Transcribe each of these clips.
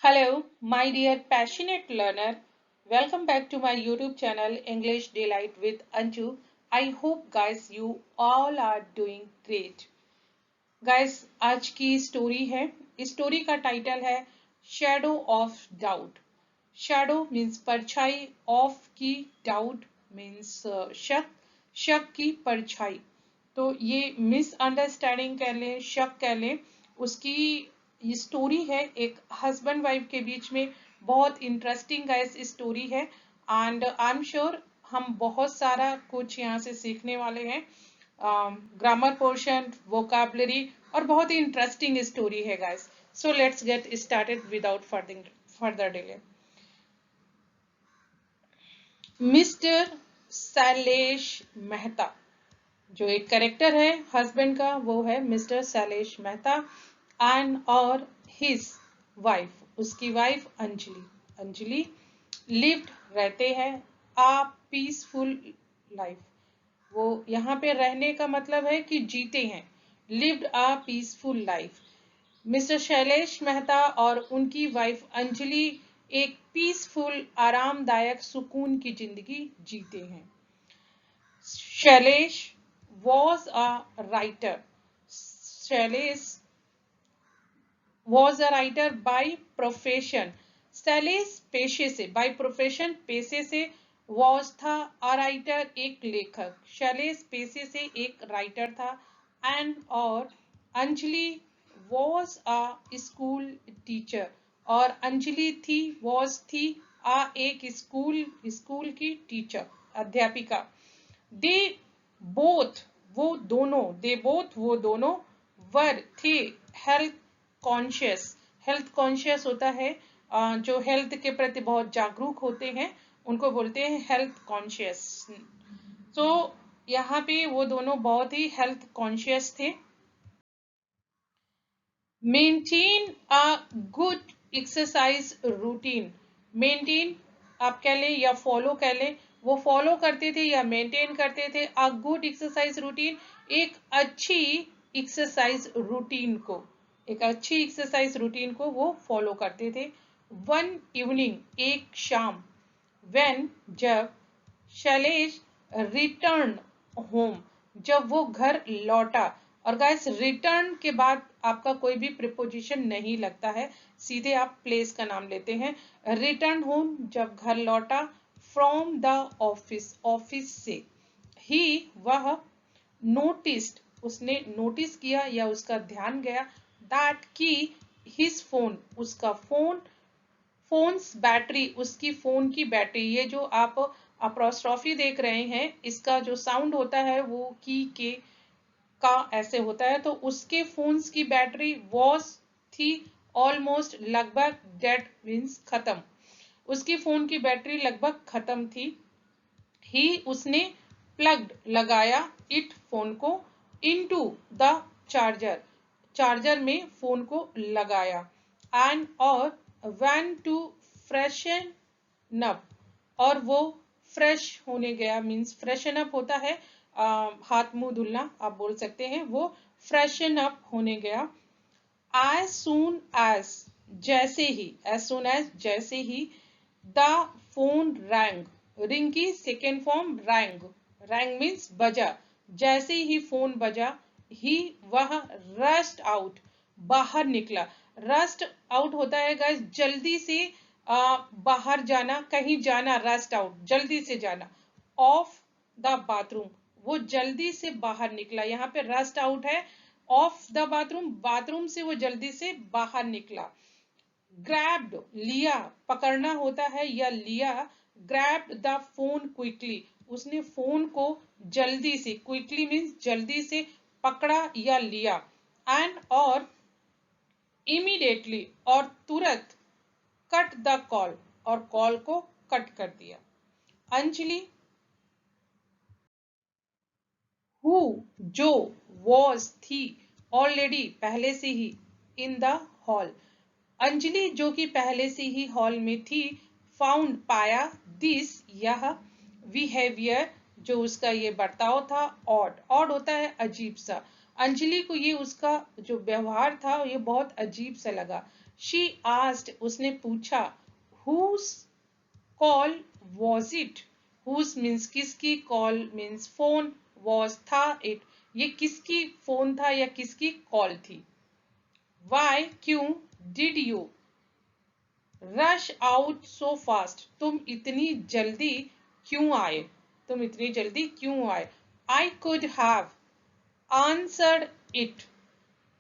Hello, my dear passionate learner. Welcome back to my YouTube channel English Delight with Anju. I hope guys you all are doing great. Guys आज की story है. इस story का title है shadow of doubt. Shadow means परछाई, of की doubt means शक, शक की परछाई. तो ये मिसअंडरस्टैंडिंग कह लें, शक कह लें, उसकी ये स्टोरी है एक हस्बैंड वाइफ के बीच में. बहुत इंटरेस्टिंग गाइस स्टोरी है एंड आई एम श्योर हम बहुत सारा कुछ यहाँ से सीखने वाले हैं. ग्रामर पोर्शन, वोकैबुलरी और बहुत ही इंटरेस्टिंग स्टोरी है guys. So let's get started without further delay. Mister Shailesh Mehta, जो एक कैरेक्टर है हस्बैंड का, वो है मिस्टर शैलेश मेहता एंड और हिज वाइफ, उसकी वाइफ अंजलि. अंजलि लिव्ड रहते हैं आ पीसफुल लाइफ. वो यहाँ पे रहने का मतलब है कि जीते हैं. Lived a peaceful life. Mister Shailesh Mehta और उनकी वाइफ अंजलि एक पीसफुल, आरामदायक, सुकून की जिंदगी जीते हैं. Shailesh was a writer. Shailesh was a writer by profession. Shailesh पेशे से, by profession पेशे से, was था a writer एक लेखक. शैलेश पेशे से एक राइटर था. एंड और Anjali was a school teacher. और अंजलि थी, was थी एक स्कूल की टीचर, अध्यापिका. दे बोथ वो दोनों वर थे हेल्थ कॉन्शियस. हेल्थ कॉन्शियस होता है जो हेल्थ के प्रति बहुत जागरूक होते हैं, उनको बोलते हैं हेल्थ कॉन्शियस. तो यहाँ पे वो दोनों बहुत ही हेल्थ कॉन्शियस थे. Maintain a good exercise routine. Maintain आप कह लें या फॉलो कह लें, वो फॉलो करते थे या मेंटेन करते थे अ गुड एक्सरसाइज रूटीन, एक अच्छी एक्सरसाइज रूटीन को, एक अच्छी एक्सरसाइज रूटीन को वो फॉलो करते थे. वन इवनिंग एक शाम, व्हेन जब शैलेश रिटर्न होम, जब वो घर लौटा. और गाइस रिटर्न के बाद आपका कोई भी प्रिपोजिशन नहीं लगता है, सीधे आप प्लेस का नाम लेते हैं. रिटर्न होम जब घर लौटा, फ्रॉम द ऑफिस ऑफिस से, ही वह, नोटिस्ड उसने नोटिस किया या उसका ध्यान गया, दैट की हिज फोन उसका फोन, फोन्स बैटरी उसकी फोन की बैटरी. ये जो आप अपोस्ट्रोफी देख रहे हैं, इसका जो साउंड होता है वो की के का ऐसे होता है. तो उसके फोन्स की बैटरी वॉज थी ऑलमोस्ट, लगभग, डेड मीन्स खत्म. उसकी फोन की बैटरी लगभग खत्म थी. ही उसने प्लग्ड लगाया, इट फोन को, इनटू द चार्जर चार्जर में फोन को लगाया. एंड और वैन टू फ्रेशन अप, और वो फ्रेश होने गया. मीन्स फ्रेशन अप होता है हाथ मुंह धुलना, आप बोल सकते हैं. वो फ्रेशन अप होने गया. एज सून एज जैसे ही, एज सून एज जैसे ही, द फोन रैंग, रिंग की second form wrong, wrong means बजा. जैसे ही फोन बजा, ही वह रस्ट आउट, बाहर निकला. रस्ट आउट होता है गाइस जल्दी से बाहर जाना, कहीं जाना, रस्ट आउट जल्दी से जाना. ऑफ द बाथरूम, वो जल्दी से बाहर निकला. यहाँ पे रस्ट आउट है. ऑफ द बाथरूम, बाथरूम से वो जल्दी से बाहर निकला. ग्रैब्ड लिया, पकड़ना होता है या लिया. ग्रैब्ड द फोन क्विकली, उसने फोन को जल्दी से, क्विकली मीन्स जल्दी से, पकड़ा या लिया. एंड और इमीडिएटली और तुरंत, कट द कॉल, और कॉल को कट कर दिया. अंजलि हु जो, वॉज थी, ऑलरेडी पहले से ही, इन द हॉल, अंजलि जो कि पहले से ही हॉल में थी, फाउंड पाया, दिस यह, बिहेवियर जो उसका ये बर्ताव था, ऑड, ऑड होता है अजीब सा. अंजलि को ये उसका जो व्यवहार था ये बहुत अजीब सा लगा. शी आस्क्ड, उसने पूछा, whose call was it? whose means किसकी, call means phone, was था, it ये किसकी फोन था या किसकी कॉल थी. why क्यों, did you rush out so fast, तुम इतनी जल्दी क्यों आए, तुम इतनी जल्दी क्यों आए. I could have answered it,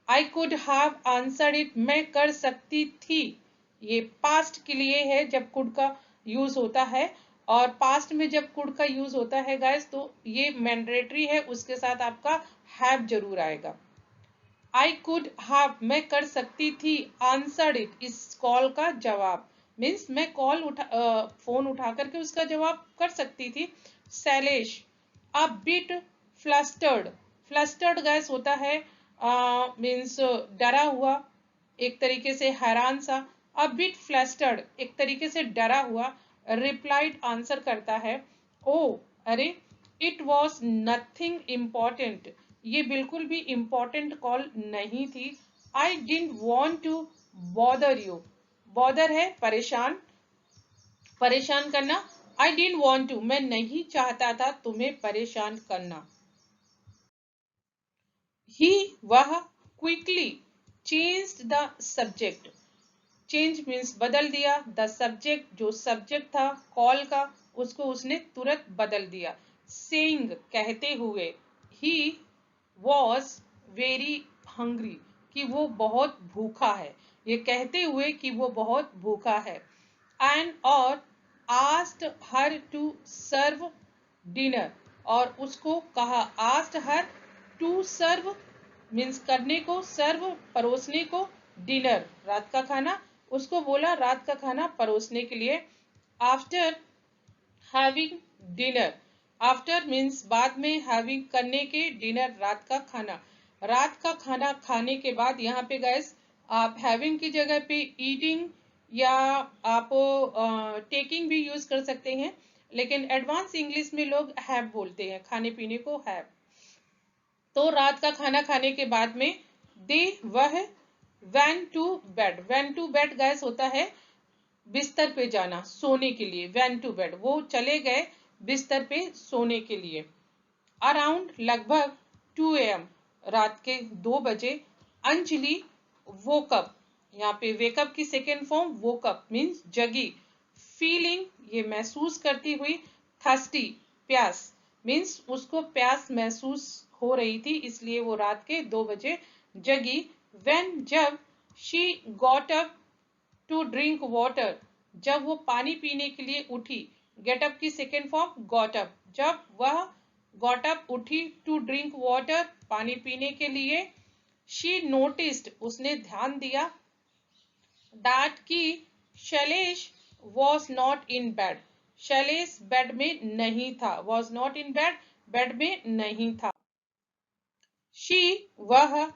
I could have answered it, मैं कर सकती थी. ये पास्ट के लिए है जब कुड का यूज होता है, और पास्ट में जब कुड का यूज होता है गाइस तो ये मैंडेटरी है, उसके साथ आपका हैव जरूर आएगा. आई कुड हैव, मैं कर सकती थी, आंसर्ड इट, इस कॉल का जवाब, मीन्स मैं कॉल फोन उठा करके उसका जवाब कर सकती थी. Shailesh, a bit flustered, flustered gas होता है मीन्स डरा हुआ, एक तरीके से हैरान सा. अ बिट फ्लस्टर्ड, एक तरीके से डरा हुआ. रिप्लाइड, आंसर करता है. ओ, अरे, इट वॉज नथिंग इम्पॉर्टेंट, ये बिल्कुल भी इम्पोर्टेंट कॉल नहीं थी. I didn't want to bother you, bother है परेशान, परेशान करना. आई डिडंट वॉन्ट टू, मैं नहीं चाहता था तुम्हें परेशान करना. ही, वह, quickly changed the subject, change means बदल दिया, द सब्जेक्ट, जो सब्जेक्ट था कॉल का उसको उसने तुरंत बदल दिया. सेइंग, कहते हुए. ही वॉज वेरी हंग्री, कि वो बहुत भूखा है, ये कहते हुए कि वो बहुत भूखा है. एंड, और asked her to serve dinner, और उसको कहा, asked her to serve means करने को, सर्व परोसने को, डिनर रात का खाना, उसको बोला रात का खाना परोसने के लिए. After having dinner, after means बाद में, हैविंग करने के, डिनर रात का खाना, रात का खाना खाने के बाद. यहाँ पे गाइस आप हैविंग की जगह पे ईटिंग या आप टेकिंग भी यूज कर सकते हैं, लेकिन एडवांस इंग्लिश में लोग हैव बोलते हैं, खाने पीने को हैव. तो रात का खाना खाने के बाद में दे, वह, went to bed, went to bed guys होता है बिस्तर पे जाना, सोने के लिए. वैन टू बेड, वो चले गए बिस्तर पे सोने के लिए. अराउंड, लगभग 2 AM, रात के 2 बजे. अंजलि वोकअप, यहाँ पे वेकअप की सेकेंड फॉर्म वोकअप मीन्स जगी. फीलिंग, ये महसूस करती हुई. थर्स्टी, प्यास मीन्स उसको प्यास महसूस हो रही थी, इसलिए वो रात के 2 बजे जगी. व्हेन, जब. She got up to drink water, जब वो पानी पीने के लिए उठी. गेट अप की सेकेंड फॉर्म गॉट अप, जब वह गॉट अप उठी. टू ड्रिंक वाटर, पानी पीने के लिए. शी नोटिस्ड, उसने ध्यान दिया. दैट की Shailesh was not in bed, Shailesh bed में नहीं था. Was not in bed, bed में नहीं था. शी, वह,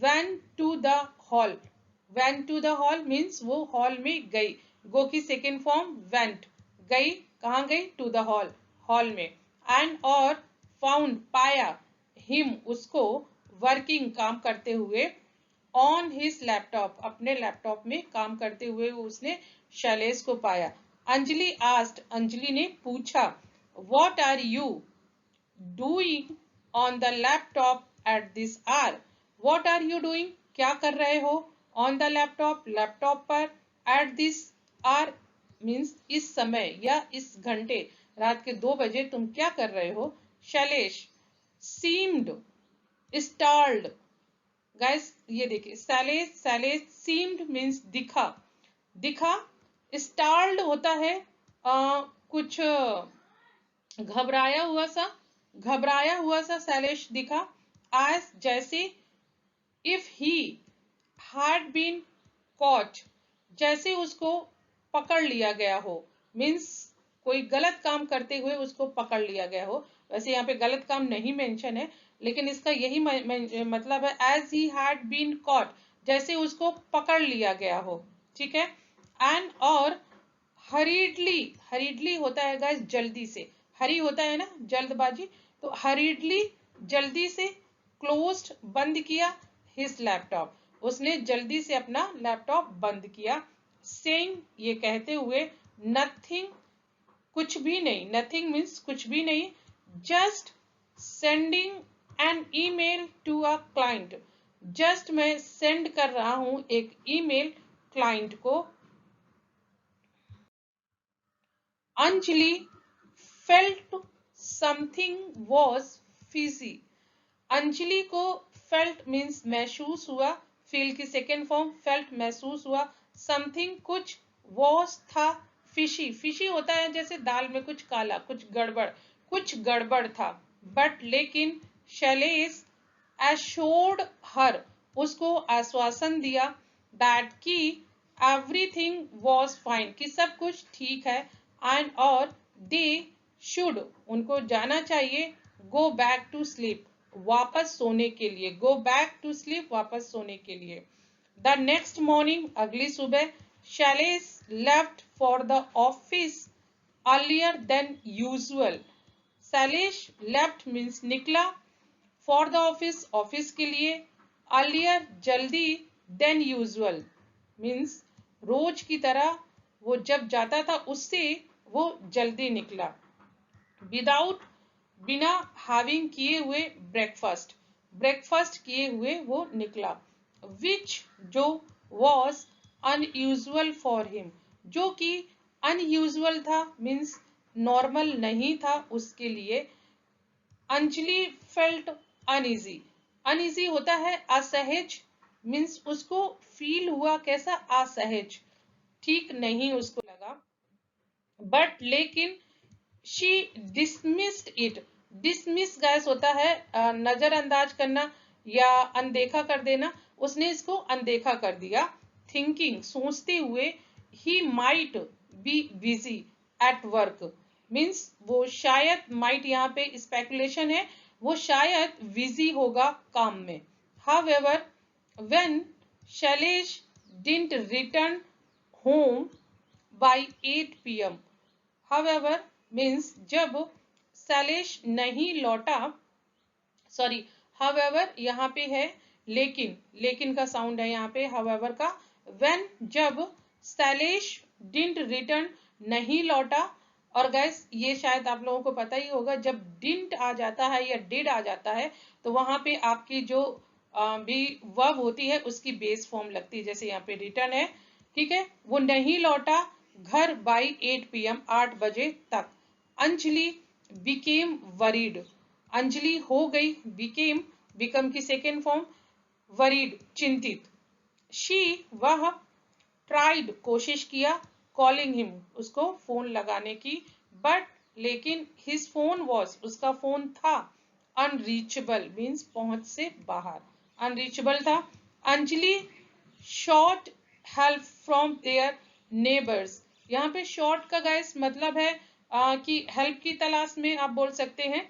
went to the hall, went to the hall means वो हॉल में गई. गो की सेकेंड फॉर्म went, गई, कहाँ गई, to the hall, हॉल में. एंड, और, फाउंड, पाया. हिम, उसको, वर्किंग, काम करते हुए. ऑन हिज लैपटॉप, अपने लैपटॉप में काम करते हुए उसने शैलेश को पाया. अंजलि आस्क्ड, अंजलि ने पूछा. What are you doing on the laptop at this hour, what are you doing, क्या कर रहे हो. ऑन द लैपटॉप, लैपटॉप पर. एट दिस आवर मीन्स इस समय या इस घंटे, रात के 2 बजे तुम क्या कर रहे हो. शैलेश सीम्ड स्टार्ल्ड, गाइस ये देखिए, शैलेश, शैलेश सीम्ड मीन्स दिखा, दिखा. स्टार्ल्ड होता है कुछ घबराया हुआ सा, घबराया हुआ सा शैलेश दिखा. आज, जैसे. If he had been caught, जैसे उसको पकड़ लिया गया हो, मीन्स कोई गलत काम करते हुए उसको पकड़ लिया गया हो. वैसे यहाँ पे गलत काम नहीं मेंशन है, लेकिन इसका यही मतलब है. As he had been caught, जैसे उसको पकड़ लिया गया हो. ठीक है. एंड, और, हरीडली, हरीडली होता है गाइस जल्दी से, हरी होता है ना जल्दबाजी, तो हरीडली, जल्दी से. क्लोज्ड, बंद किया. हिज लैपटॉप, उसने जल्दी से अपना लैपटॉप बंद किया, सेइंग ये कहते हुए नथिंग कुछ भी नहीं, नथिंग मीन्स कुछ भी नहीं, just sending an email to a client, just मैं सेंड कर रहा हूं एक ईमेल क्लाइंट को। Anjali felt something was fishy, Anjali को फेल्ट मीन्स महसूस हुआ, फील की सेकेंड फॉर्म फेल्ट महसूस हुआ, समथिंग कुछ, वॉज था, फिशी, फिशी होता है जैसे दाल में कुछ काला, कुछ गड़बड़ था, बट लेकिन शैलेश एश्योर्ड हर, उसको आश्वासन दिया, दैट की एवरीथिंग वॉज फाइन, कि सब कुछ ठीक है, एंड और दे शुड, उनको जाना चाहिए, गो बैक टू स्लीप, वापस सोने के लिए, गो बैक टू स्लीप, वापस सोने के लिए। द नेक्स्ट मॉर्निंग, अगली सुबह, Shailesh left for the office earlier than usual, Shailesh left means निकला, फॉर द ऑफिस ऑफिस के लिए, अर्लियर जल्दी, देन यूजुअल मीन्स रोज की तरह वो जब जाता था उससे वो जल्दी निकला, विदाउट बिना हैविंग किए हुए ब्रेकफास्ट, ब्रेकफास्ट किए हुए वो निकला, विच जो वॉज अनयूजुअल फॉर हिम, जो कि अनयूजुअल था मीन्स नॉर्मल नहीं था उसके लिए। अंजलि फेल्ट अनइजी, अनइजी होता है असहज, मीन्स उसको फील हुआ कैसा, असहज, ठीक नहीं उसको लगा, बट लेकिन she dismissed it, dismiss gas होता है नजरअंदाज करना या अनदेखा कर देना, उसने इसको अनदेखा कर दिया, थिंकिंग सोचते हुए, he might be busy at work means वो शायद, माइट यहाँ पे स्पेकुलेशन है, वो शायद बिजी होगा काम में। However when Shailesh didn't return home by 8 PM, however means जब शैलेश नहीं लौटा, सॉरी however यहाँ पे है लेकिन, लेकिन का साउंड है यहाँ पे however का, when जब शैलेश didn't return नहीं लौटा, और गैस ये शायद आप लोगों को पता ही होगा, जब didn't आ जाता है या did आ जाता है तो वहां पे आपकी जो भी वर्ब होती है उसकी बेस फॉर्म लगती है, जैसे यहाँ पे रिटर्न है, ठीक है, वो नहीं लौटा घर बाई 8 PM 8 बजे तक। अंजलि बिकेम वरीड, अंजलि हो गई, बिकम की सेकेंड फॉर्म, वरीड चिंतित, शी वह, ट्राइड कोशिश किया, कॉलिंग हिम उसको फोन लगाने की, बट लेकिन हिज फोन वॉज उसका फोन था, अनरीचेबल मीन्स पहुंच से बाहर, अनरीचेबल था। Anjali sought help from their neighbours, यहाँ पे शॉर्ट का गाइस मतलब है कि हेल्प की तलाश में आप बोल सकते हैं,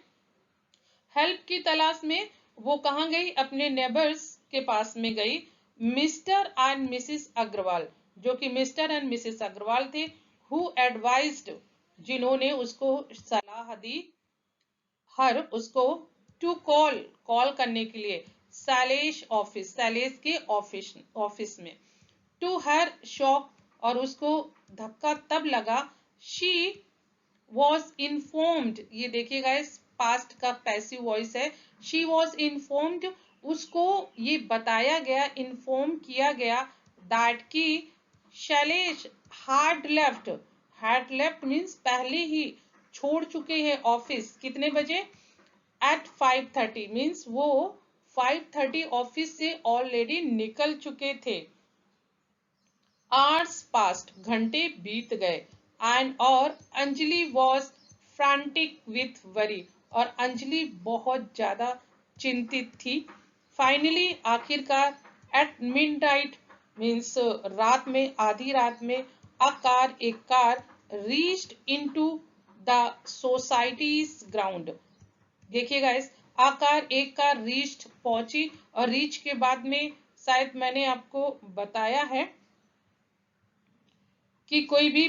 हेल्प की तलाश में वो कहाँ गई, अपने नेबर्स के पास में गई, मिस्टर एंड मिसेस अग्रवाल, जो कि मिस्टर एंड मिसेस अग्रवाल थे, हु एडवाइज्ड जिन्होंने उसको सलाह दी, हर उसको, टू कॉल कॉल करने के लिए, शैलेश ऑफिस शैलेश के ऑफिस में, टू हर शॉक और उसको धक्का तब लगा, शी वॉज इन्फॉर्म्ड, ये देखिएगा इस पास्ट का पैसिव वॉइस है, शी वॉज इन्फॉर्म्ड उसको ये बताया गया, इन्फॉर्म किया गया, दैट की शैलेश हैड लेफ्ट मीन्स पहले ही छोड़ चुके हैं ऑफिस, कितने बजे, एट 5:30 मीन्स वो 5:30 ऑफिस से ऑलरेडी निकल चुके थे, आवर्स पास्ट घंटे बीत गए, एंड और Anjali was frantic with worry, और अंजलि बहुत ज्यादा चिंतित थी, फाइनली आखिरकार, एट मिडनाइट मीन्स रात में, आधी रात में, एक car reached into the societies ground, देखिएगा इस आकार, एक कार रीच्ड पहुंची, और रीच के बाद में शायद मैंने आपको बताया है कि कोई भी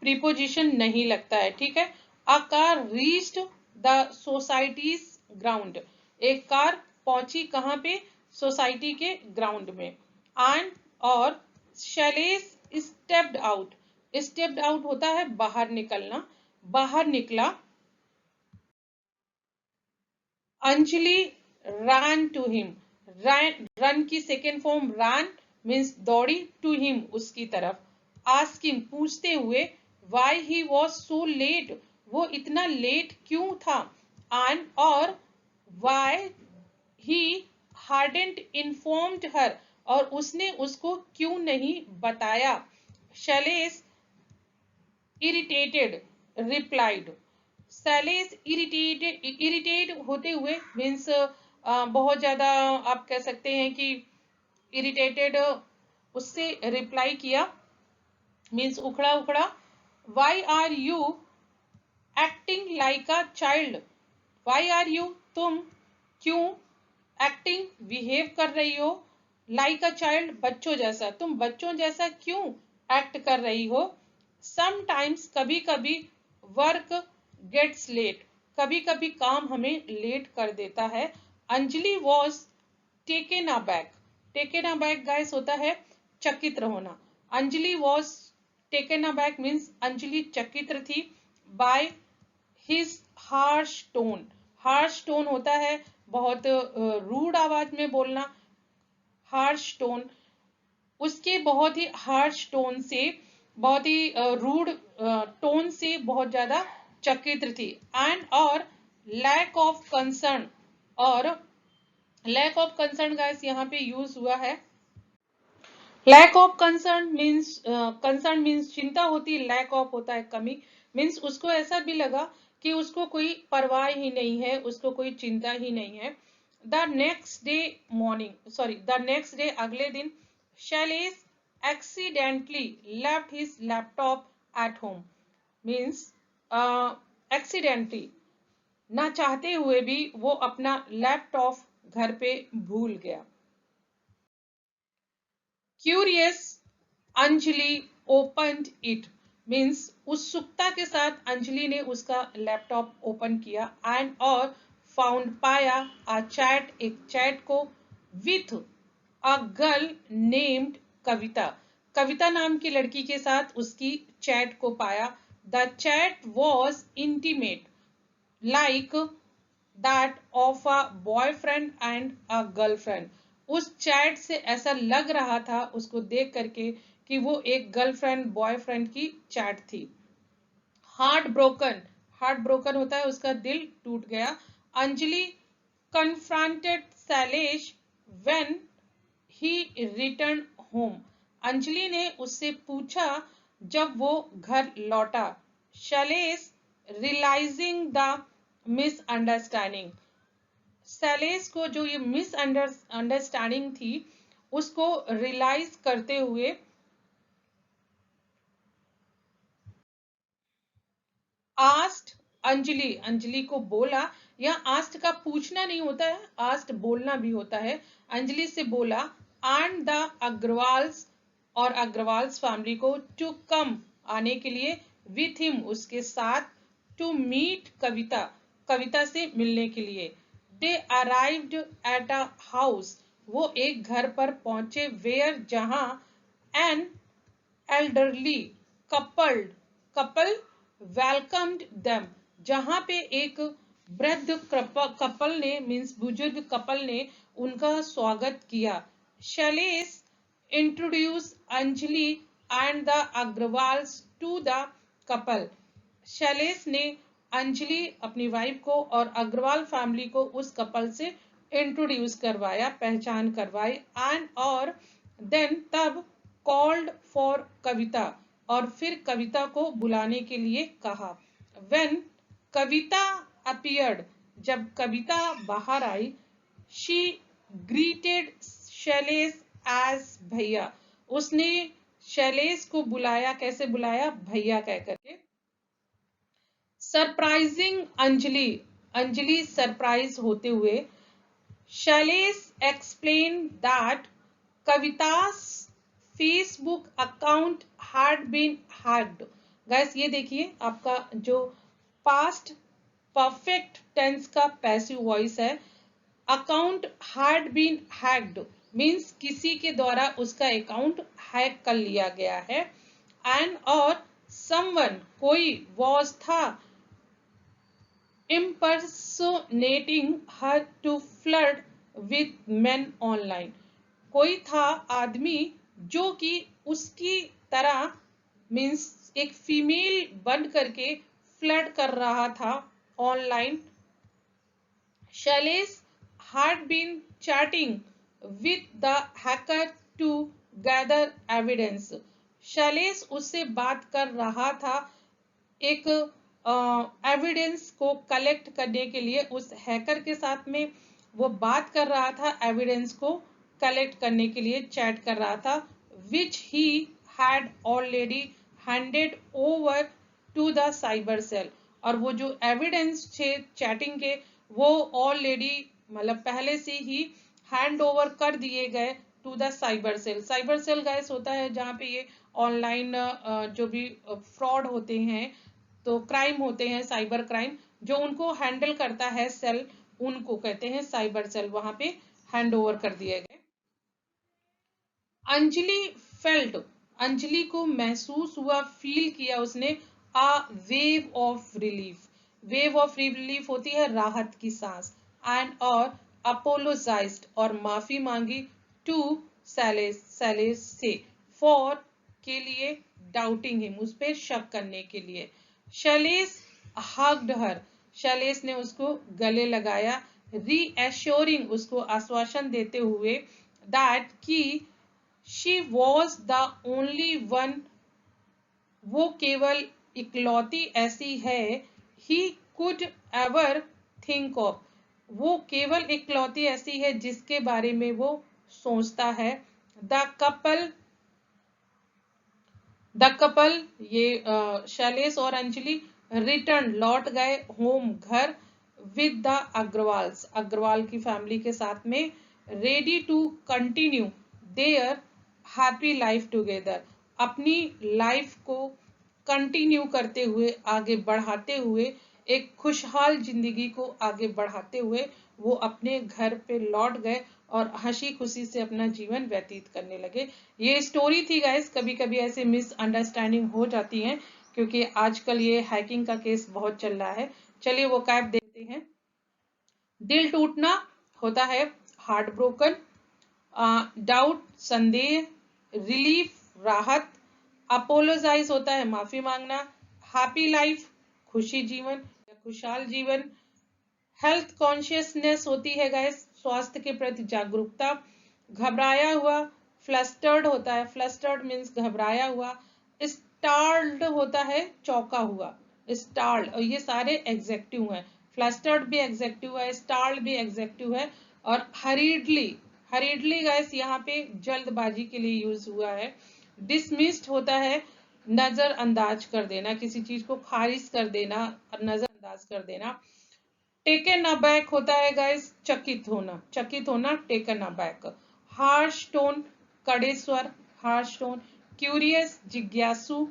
प्रीपोजिशन नहीं लगता है, ठीक है, a car reached the societies ground, एक कार पहुंची कहां पे, सोसाइटी के ग्राउंड में, एंड और Shailesh stepped out, stepped out होता है बाहर निकलना, बाहर निकला। Anjali ran to him, run की सेकेंड फॉर्म ran मीन्स दौड़ी, टू हिम उसकी तरफ, आस्क हिम पूछते हुए, why he was so let वो इतना लेट क्यों था, एंड और वाई ही hadn't informed हर और उसने उसको क्यों नहीं बताया। Shailesh irritated replied, Shailesh irritate होते हुए मीन्स बहुत ज्यादा आप कह सकते हैं कि इरिटेटेड उससे रिप्लाई किया मीन्स उखड़ा उखड़ा। Why are you acting like a child, why are you तुम क्यों एक्टिंग बिहेव कर रही हो, लाइक अ चाइल्ड बच्चों जैसा, तुम बच्चों जैसा क्यों एक्ट कर रही हो। समटाइम्स कभी कभी वर्क गेट्स लेट, कभी कभी काम हमें लेट कर देता है। Anjali was taken aback, taken aback guys होता है चकित होना, Anjali was taken aback means Anjali चकित थी, by his harsh tone, harsh tone होता है बहुत रूड आवाज में बोलना, हार्श टोन, उसके बहुत ही हार्श टोन से, बहुत ही रूड टोन से बहुत ज्यादा चकित थी। एंड और लैक ऑफ कंसर्न, और लैक ऑफ कंसर्न गाइस यहाँ पे यूज हुआ है। लैक ऑफ कंसर्न मीन्स चिंता होती, लैक ऑफ होता है कमी, मीन्स उसको ऐसा भी लगा कि उसको कोई परवाह ही नहीं है, उसको कोई चिंता ही नहीं है। The next day morning, sorry the next day अगले दिन, Shailesh accidentally left his laptop at home, means accidentally ना चाहते हुए भी वो अपना लैपटॉप घर पे भूल गया। Curious Anjali opened it, means उत्सुकता के साथ अंजलि ने उसका लैपटॉप ओपन किया, एंड और फाउंड पाया अ चैट, एक चैट को, विथ अ गर्ल नेम्ड कविता, कविता नाम की लड़की के साथ उसकी चैट को पाया। The chat was intimate like that of a boyfriend and a girlfriend, उस चैट से ऐसा लग रहा था उसको देख करके कि वो एक गर्लफ्रेंड बॉयफ्रेंड की चैट थी। हार्ट ब्रोकन, हार्ट ब्रोकन होता है उसका दिल टूट गया। Anjali confronted Shailesh when he return home, Anjali ने उससे पूछा जब वो घर लौटा। Shailesh realising the misunderstanding, Shailesh को जो ये मिसअंडरस्टैंडिंग थी उसको रियलाइज करते हुए, आस्ट अंजलि, अंजलि को बोला, या आस्ट का पूछना नहीं होता है, आस्ट बोलना भी होता है, अंजलि से बोला, एंड द अग्रवाल्स और अग्रवाल्स फैमिली को, टू कम आने के लिए, विथ हिम उसके साथ, टू मीट कविता, कविता से मिलने के लिए। दे अराइव्ड एट अ हाउस, वो एक घर पर पहुंचे, वेयर जहां an elderly coupled, couple welcomed them, जहां पे एक वृद्ध कपल ने मीन्स बुजुर्ग कपल ने उनका स्वागत किया। Shailesh introduce Anjali and the Agarwals to the couple, Shailesh ने अंजलि अपनी वाइफ को और अग्रवाल फैमिली को उस कपल से इंट्रोड्यूस करवाया, पहचान करवाई। एंड और देन तब कॉल्ड फॉर कविता, और फिर कविता को बुलाने के लिए कहा। व्हेन कविता अपीयर्ड, जब कविता बाहर आई, शी ग्रीटेड शैलेश एज भैया, उसने शैलेश को बुलाया, कैसे बुलाया, भैया कह करके। सरप्राइजिंग अंजलि, अंजलि सरप्राइज होते हुए, शैलेश एक्सप्लेन दैट कविता's Facebook account had been hacked, guess ये देखिए आपका जो पास्ट परफेक्ट टेंस का पैसिव वॉइस है, account had been hacked means किसी के द्वारा उसका अकाउंट हैक कर लिया गया है, एंड और समवन कोई वॉज था impersonating her to flirt with men online, कोई था आदमी जो कि उसकी तरह मीन्स एक फीमेल बन करके फ्लर्ट कर रहा था online. Shailesh had been chatting with the hacker to gather evidence, Shailesh उससे बात कर रहा था एक एविडेंस को कलेक्ट करने के लिए, उस हैकर के साथ में वो बात कर रहा था, एविडेंस को कलेक्ट करने के लिए चैट कर रहा था, which he had already handed over to the cyber cell, और वो जो एविडेंस थे चैटिंग के वो ऑलरेडी मतलब पहले से ही हैंड ओवर कर दिए गए to the cyber cell. Cyber cell guys होता है जहाँ पे ये ऑनलाइन जो भी फ्रॉड होते हैं तो क्राइम होते हैं, साइबर क्राइम जो उनको हैंडल करता है सेल, उनको कहते हैं साइबर सेल, वहां पे हैंड ओवर कर दिए गए। अंजलि फेल्ट, अंजलि को महसूस हुआ, फील किया उसने, a wave of relief, wave of relief होती है राहत की सांस, एंड और अपोलोजाइज्ड और माफी मांगी, टू सैलेस, सैलेस से, फॉर के लिए, डाउटिंग हिम उस पर शक करने के लिए। शैलेश हग्ड हर, शैलेश ने उसको गले लगाया, रीएश्योरिंग उसको आश्वासन देते हुए, दैट कि she was the only one, वो केवल इकलौती ऐसी है, he could ever think of, वो केवल इकलौती ऐसी है जिसके बारे में वो सोचता है। द कपल ये शैलेश और अंजलि रिटर्न लौट गए होम घर, विद द अग्रवाल्स, अग्रवाल की फैमिली के साथ में, ready to continue their happy life together, अपनी लाइफ को कंटिन्यू करते हुए, आगे बढ़ाते हुए, एक खुशहाल जिंदगी को आगे बढ़ाते हुए वो अपने घर पे लौट गए और हंसी खुशी से अपना जीवन व्यतीत करने लगे। ये स्टोरी थी गाइस, कभी कभी ऐसे मिसअंडरस्टैंडिंग हो जाती है क्योंकि आजकल ये हैकिंग का केस बहुत चल रहा है। चलिए वो कैप देखते हैं। दिल टूटना होता है हार्ट ब्रोकन, डाउट संदेह, रिलीफ राहत, अपोलोजाइज होता है माफी मांगना, हैप्पी लाइफ खुशी जीवन या खुशहाल जीवन, हेल्थ कॉन्शियसनेस होती है गाइस स्वास्थ्य के प्रति जागरूकता, घबराया हुआ फ्लस्टर्ड होता है, फ्लस्टर्ड मीन्स घबराया हुआ, स्टार्ल्ड होता है चौंका हुआ, स्टार्ल्ड, और ये सारे एग्जेक्टिव हैं, फ्लस्टर्ड भी एग्जेक्टिव है, स्टार्ल्ड भी एग्जेक्टिव है, और हरीडली, हरीडली गाइस यहाँ पे जल्दबाजी के लिए यूज हुआ है। डिसमिस्ड होता है नजरअंदाज कर देना, किसी चीज को खारिज कर देना, नजरअंदाज कर देना। टेकन अबैक होता है गाइस चकित होना, टेकन अबैक। हार्श टोन कड़े स्वर, हार्श टोन। क्यूरियस जिज्ञासु,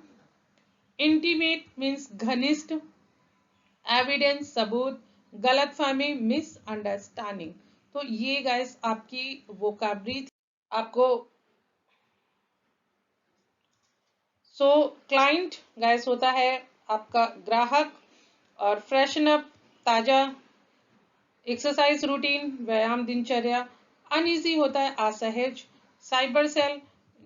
इंटीमेट मीन्स घनिष्ठ, एविडेंस सबूत, गलतफहमी मिसअंडरस्टैंडिंग। तो ये गाइस आपकी वोकैबुलरी थी आपको। सो क्लाइंट गाइस होता है आपका ग्राहक, और फ्रेशन अप ताजा, एक्सरसाइज रूटीन व्यायाम दिनचर्या, अनईजी होता है असहज, साइबर सेल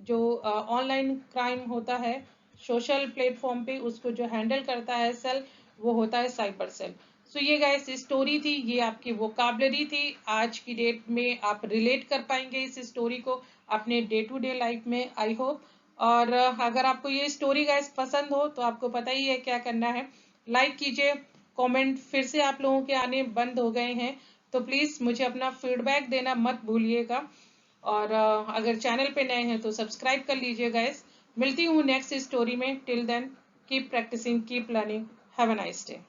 जो ऑनलाइन क्राइम होता है सोशल प्लेटफॉर्म पे उसको जो हैंडल करता है सेल वो होता है साइबर सेल। सो ये गाइस स्टोरी थी, ये आपकी वोकैबुलरी थी, आज की डेट में आप रिलेट कर पाएंगे इस स्टोरी को अपने डे टू डे लाइफ में, आई होप। और अगर आपको ये स्टोरी गाइस पसंद हो तो आपको पता ही है क्या करना है, लाइक कीजिए, कमेंट फिर से आप लोगों के आने बंद हो गए हैं तो प्लीज मुझे अपना फीडबैक देना मत भूलिएगा, और अगर चैनल पे नए हैं तो सब्सक्राइब कर लीजिए गाइस। मिलती हूँ नेक्स्ट स्टोरी में, till then keep practising, keep learning, have a nice day.